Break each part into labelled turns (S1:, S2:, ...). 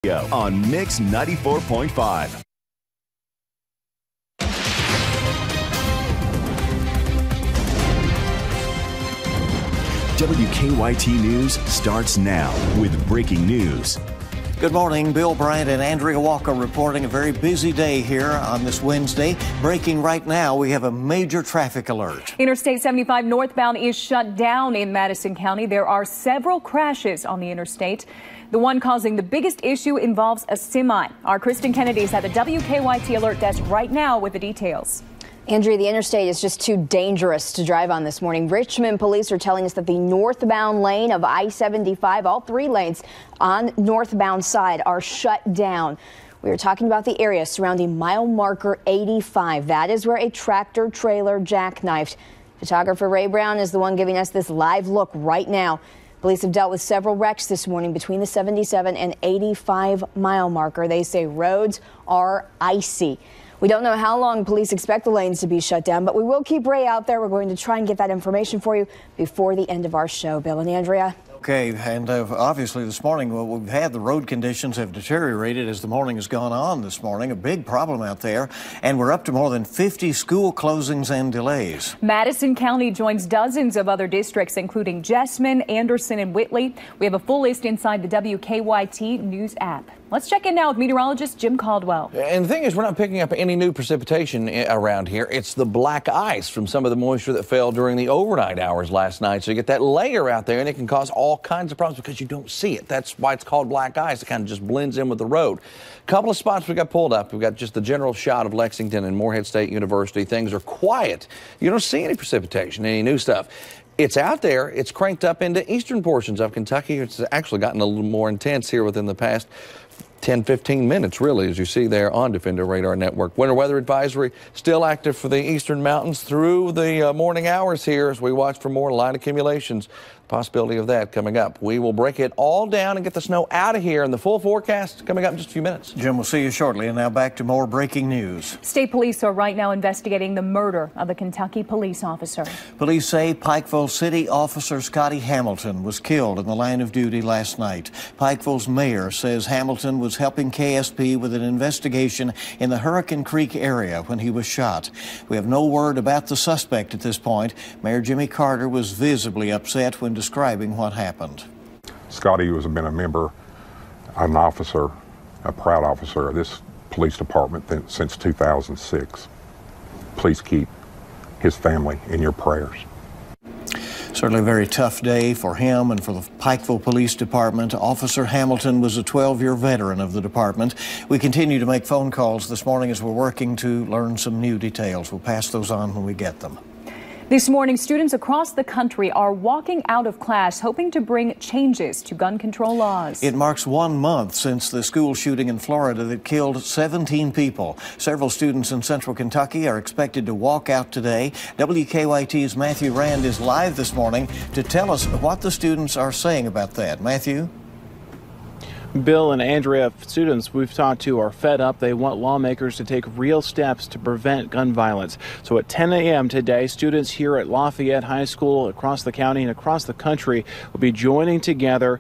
S1: On Mix 94.5. WKYT News starts now with breaking news.
S2: Good morning. Bill Bryant and Andrea Walker reporting a very busy day here on this Wednesday. Breaking right now, we have a major traffic alert.
S3: Interstate 75 northbound is shut down in Madison County. There are several crashes on the interstate. The one causing the biggest issue involves a semi. Our Kristen Kennedy is at the WKYT alert desk right now with the details.
S4: Andrea, the interstate is just too dangerous to drive on this morning. Richmond police are telling us that the northbound lane of I-75, all three lanes on northbound side, are shut down. We are talking about the area surrounding mile marker 85. That is where a tractor trailer jackknifed. Photographer Ray Brown is the one giving us this live look right now. Police have dealt with several wrecks this morning between the 77 and 85 mile marker. They say roads are icy. We don't know how long police expect the lanes to be shut down, but we will keep Ray out there. We're going to try and get that information for you before the end of our show. Bill and Andrea.
S2: Okay, and obviously this morning, what we've had, the road conditions have deteriorated as the morning has gone on this morning. A big problem out there, and we're up to more than 50 school closings and delays.
S3: Madison County joins dozens of other districts, including Jessamine, Anderson, and Whitley. We have a full list inside the WKYT News app. Let's check in now with meteorologist Jim Caldwell.
S5: And the thing is, we're not picking up any new precipitation around here. It's the black ice from some of the moisture that fell during the overnight hours last night. So you get that layer out there, and it can cause all kinds of problems because you don't see it. That's why it's called black ice. It kind of just blends in with the road. A couple of spots we got pulled up. We've got just the general shot of Lexington and Morehead State University. Things are quiet. You don't see any precipitation, any new stuff. It's out there. It's cranked up into eastern portions of Kentucky. It's actually gotten a little more intense here within the past 10-15 minutes, really, as you see there on Defender Radar Network. Winter weather advisory still active for the eastern mountains through the morning hours here as we watch for more light accumulations. Possibility of that coming up. We will break it all down and get the snow out of here, and the full forecast coming up in just a few minutes.
S2: Jim, we'll see you shortly. And now back to more breaking news.
S3: State police are right now investigating the murder of a Kentucky police officer.
S2: Police say Pikeville City Officer Scotty Hamilton was killed in the line of duty last night. Pikeville's mayor says Hamilton was helping KSP with an investigation in the Hurricane Creek area when he was shot. We have no word about the suspect at this point. Mayor Jimmy Carter was visibly upset when describing what happened.
S6: Scotty has been a member, an officer, a proud officer of this police department since 2006. Please keep his family in your prayers.
S2: Certainly a very tough day for him and for the Pikeville Police Department. Officer Hamilton was a 12-year veteran of the department. We continue to make phone calls this morning as we're working to learn some new details. We'll pass those on when we get them.
S3: This morning, students across the country are walking out of class hoping to bring changes to gun control laws.
S2: It marks 1 month since the school shooting in Florida that killed 17 people. Several students in central Kentucky are expected to walk out today. WKYT's Matthew Rand is live this morning to tell us what the students are saying about that. Matthew?
S7: Bill and Andrea, students we've talked to are fed up. They want lawmakers to take real steps to prevent gun violence. So at 10 a.m. today, students here at Lafayette High School across the county and across the country will be joining together,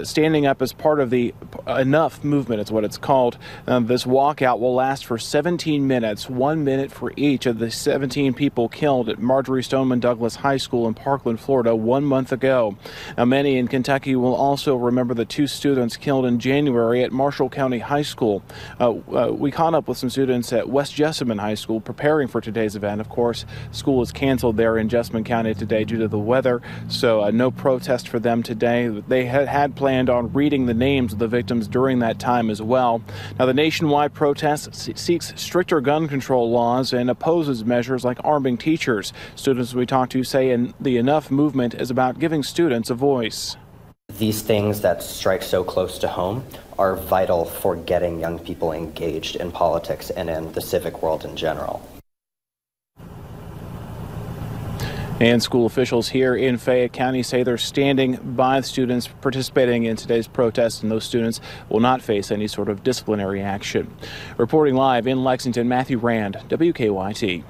S7: standing up as part of the Enough movement is what it's called. This walkout will last for 17 minutes, 1 minute for each of the 17 people killed at Marjorie Stoneman Douglas High School in Parkland, Florida 1 month ago. Now, many in Kentucky will also remember the two students killed in January at Marshall County High School. We caught up with some students at West Jessamine High School preparing for today's event. Of course, school is canceled there in Jessamine County today due to the weather, so no protest for them today. They had planned on reading the names of the victims during that time as well. Now, the nationwide protest seeks stricter gun control laws and opposes measures like arming teachers. Students we talked to say the Enough movement is about giving students a voice.
S8: These things that strike so close to home are vital for getting young people engaged in politics and in the civic world in general.
S7: And school officials here in Fayette County say they're standing by the students participating in today's protest, and those students will not face any sort of disciplinary action. Reporting live in Lexington, Matthew Rand, WKYT.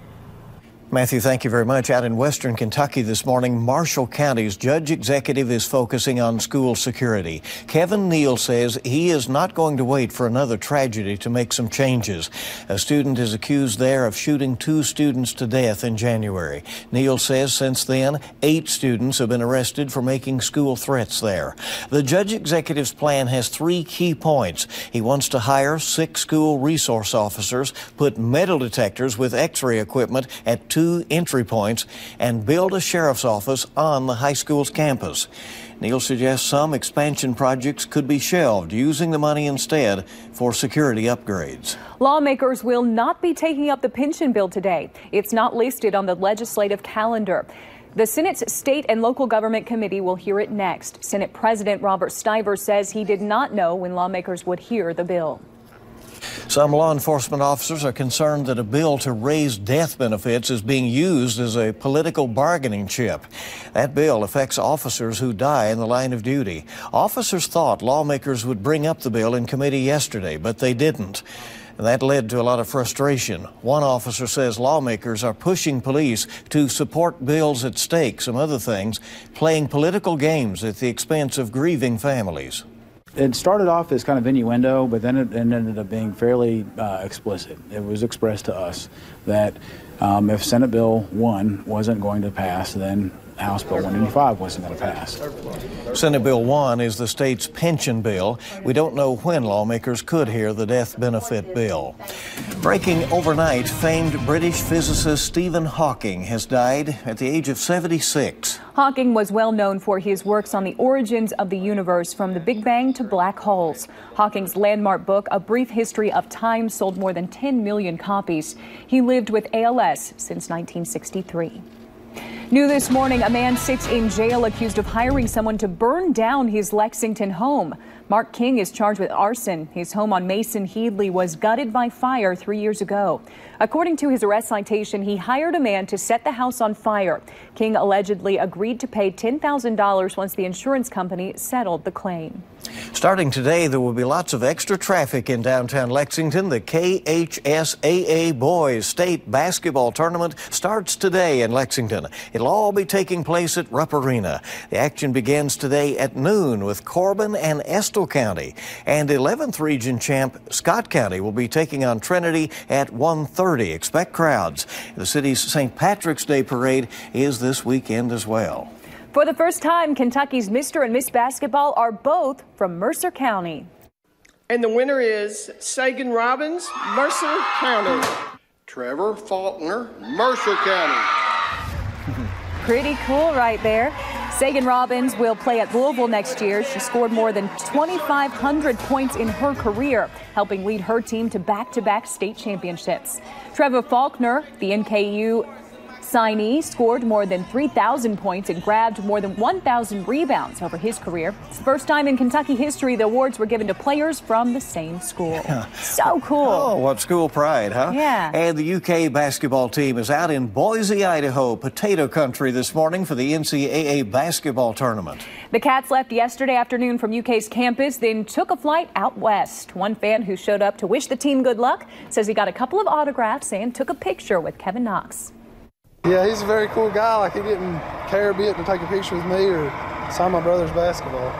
S2: Matthew, thank you very much. Out in western Kentucky this morning, Marshall County's judge executive is focusing on school security. Kevin Neal says he is not going to wait for another tragedy to make some changes. A student is accused there of shooting 2 students to death in January. Neal says since then, 8 students have been arrested for making school threats there. The judge executive's plan has 3 key points. He wants to hire 6 school resource officers, put metal detectors with X-ray equipment at 2 entry points, and build a sheriff's office on the high school's campus. Neal suggests some expansion projects could be shelved, using the money instead for security upgrades.
S3: Lawmakers will not be taking up the pension bill today. It's not listed on the legislative calendar. The Senate's State and Local Government Committee will hear it next. Senate President Robert Stiver says he did not know when lawmakers would hear the bill.
S2: Some law enforcement officers are concerned that a bill to raise death benefits is being used as a political bargaining chip. That bill affects officers who die in the line of duty. Officers thought lawmakers would bring up the bill in committee yesterday, but they didn't. And that led to a lot of frustration. One officer says lawmakers are pushing police to support bills at stake, some other things, playing political games at the expense of grieving families.
S9: It started off as kind of innuendo, but then it ended up being fairly explicit. It was expressed to us that if Senate Bill 1 wasn't going to pass, then House Bill 185 wasn't going to pass.
S2: Senate Bill 1 is the state's pension bill. We don't know when lawmakers could hear the death benefit bill. Breaking overnight, famed British physicist Stephen Hawking has died at the age of 76.
S3: Hawking was well known for his works on the origins of the universe, from the Big Bang to black holes. Hawking's landmark book, A Brief History of Time, sold more than 10 million copies. He lived with ALS since 1963. New this morning, a man sits in jail accused of hiring someone to burn down his Lexington home. Mark King is charged with arson. His home on Mason Headley was gutted by fire 3 years ago. According to his arrest citation, he hired a man to set the house on fire. King allegedly agreed to pay $10,000 once the insurance company settled the claim.
S2: Starting today, there will be lots of extra traffic in downtown Lexington. The KHSAA Boys State Basketball Tournament starts today in Lexington. It'll all be taking place at Rupp Arena. The action begins today at noon with Corbin and Estill County. And 11th Region champ Scott County will be taking on Trinity at 1:30. Expect crowds. The city's St. Patrick's Day Parade is this weekend as well.
S3: For the first time, Kentucky's Mr. and Miss Basketball are both from Mercer County.
S10: And the winner is Sagan Robbins, Mercer County.
S11: Trevor Faulkner, Mercer County.
S3: Pretty cool right there. Sagan Robbins will play at Louisville next year. She scored more than 2,500 points in her career, helping lead her team to back-to-back state championships. Trevor Faulkner, the NKU signee, scored more than 3,000 points and grabbed more than 1,000 rebounds over his career. It's the first time in Kentucky history the awards were given to players from the same school. So cool.
S2: Oh, what school pride, huh?
S3: Yeah.
S2: And the UK basketball team is out in Boise, Idaho, potato country this morning for the NCAA basketball tournament.
S3: The Cats left yesterday afternoon from UK's campus, then took a flight out west. One fan who showed up to wish the team good luck says he got a couple of autographs and took a picture with Kevin Knox.
S12: Yeah, he's a very cool guy. Like, he didn't care a bit to take a picture with me or sign my brother's basketball.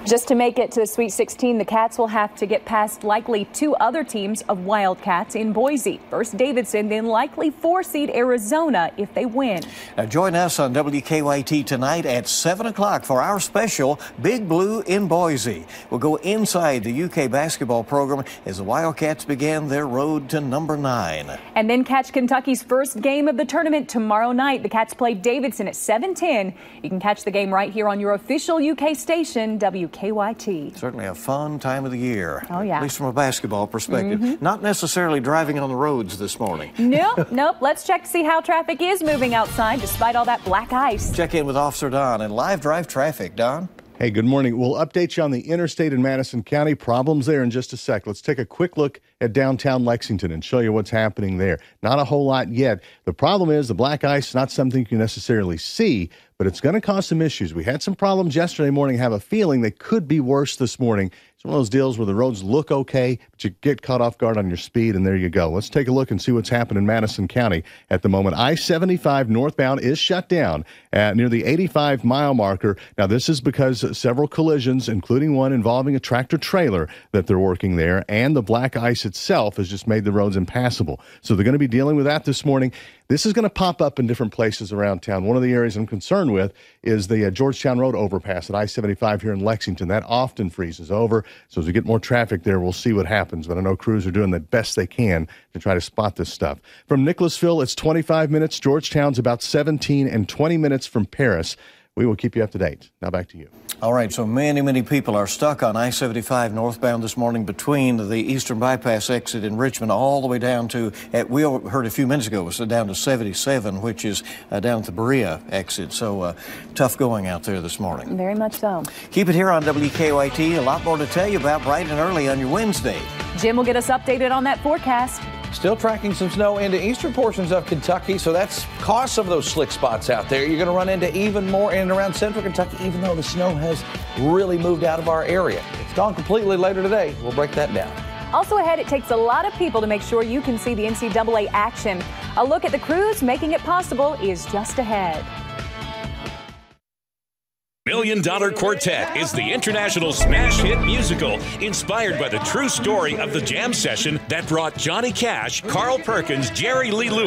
S3: Just to make it to the Sweet 16, the Cats will have to get past likely 2 other teams of Wildcats in Boise. First Davidson, then likely 4-seed Arizona if they win.
S2: Now join us on WKYT tonight at 7 o'clock for our special Big Blue in Boise. We'll go inside the UK basketball program as the Wildcats begin their road to number 9.
S3: And then catch Kentucky's first game of the tournament tomorrow night. The Cats play Davidson at 7:10. You can catch the game right here on your official UK station, WKYT.
S2: Certainly a fun time of the year.
S3: Oh, yeah.
S2: At least from a basketball perspective. Not necessarily driving on the roads this morning.
S3: Nope. Let's check to see how traffic is moving outside despite all that black ice.
S2: Check in with Officer Don in live drive traffic. Don?
S13: Hey, good morning. We'll update you on the interstate in Madison County. Problems there in just a sec. Let's take a quick look at downtown Lexington and show you what's happening there. Not a whole lot yet. The problem is the black ice is not something you can necessarily see, but it's going to cause some issues. We had some problems yesterday morning, have a feeling they could be worse this morning. It's one of those deals where the roads look okay, but you get caught off guard on your speed, and there you go. Let's take a look and see what's happening in Madison County at the moment. I-75 northbound is shut down near the 85-mile marker. Now, this is because several collisions, including one involving a tractor-trailer that they're working there, and the black ice itself has just made the roads impassable. So they're going to be dealing with that this morning. This is going to pop up in different places around town. One of the areas I'm concerned with is the Georgetown Road overpass at I-75 here in Lexington. That often freezes over. So as we get more traffic there, we'll see what happens. But I know crews are doing the best they can to try to spot this stuff. From Nicholasville, it's 25 minutes. Georgetown's about 17 and 20 minutes from Paris. We will keep you up to date. Now back to you.
S2: All right, so many people are stuck on I-75 northbound this morning between the Eastern Bypass exit in Richmond all the way down to, we heard a few minutes ago, it was down to 77, which is down at the Berea exit. So tough going out there this morning.
S3: Very much so.
S2: Keep it here on WKYT. A lot more to tell you about bright and early on your Wednesday.
S3: Jim will get us updated on that forecast.
S5: Still tracking some snow into eastern portions of Kentucky, so that's caused some of those slick spots out there. You're going to run into even more in and around central Kentucky, even though the snow has really moved out of our area. It's gone completely later today. We'll break that down.
S3: Also ahead, it takes a lot of people to make sure you can see the NCAA action. A look at the crews making it possible is just ahead.
S14: $1 Million Quartet is the international smash hit musical inspired by the true story of the jam session that brought Johnny Cash, Carl Perkins, Jerry Lee Lewis,